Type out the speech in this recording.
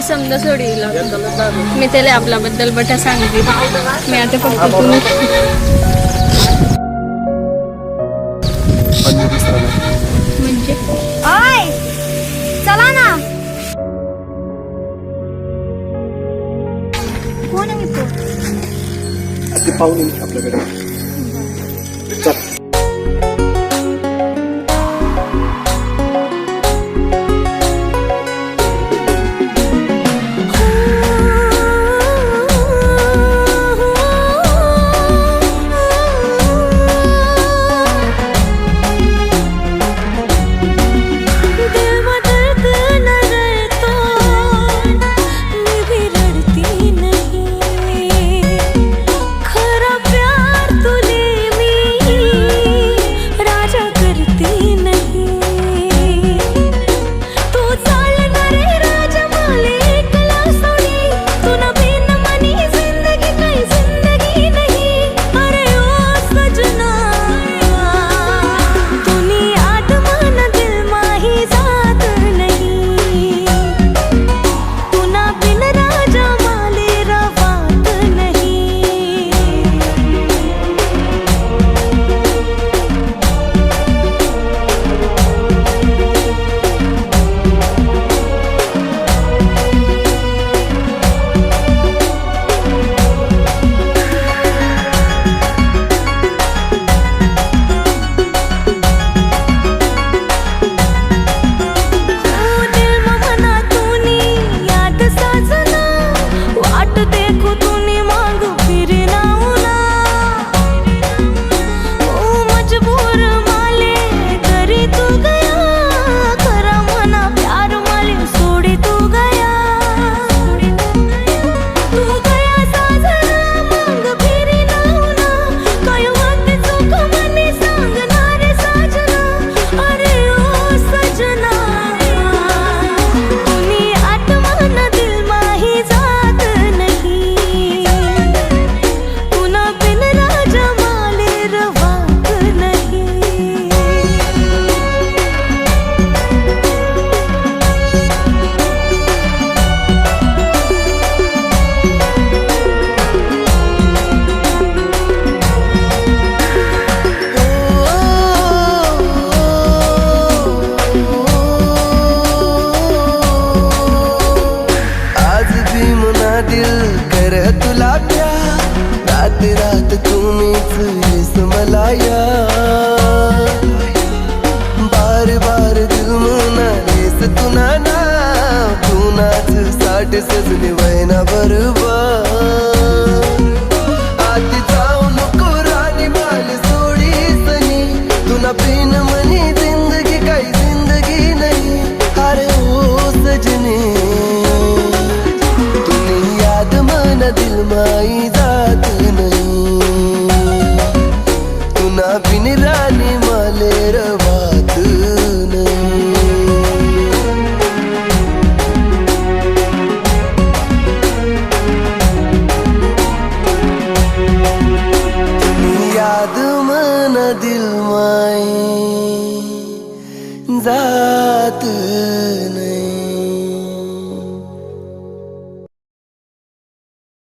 समजा सोडीला मी त्याला आपल्याबद्दल बटा सांगते मी आता फक्त म्हणजे चला ना कोण आहे ते पाहून आपल्याकडे चल. रात तुम्हीच मलाया बार बार दिल म्हणालेस तुना ना तुनाच साठ सजले वयना बरोबर आती जाऊ नको राणी माल सोडीसनी तुना बिन मनी जिंदगी काही जिंदगी नाही अरे ओ सजनी तुनी याद मन दिल माई जात नाही तुना बिन राणी माले रवात नाही तुनी याद मन दिल माई जात नाही.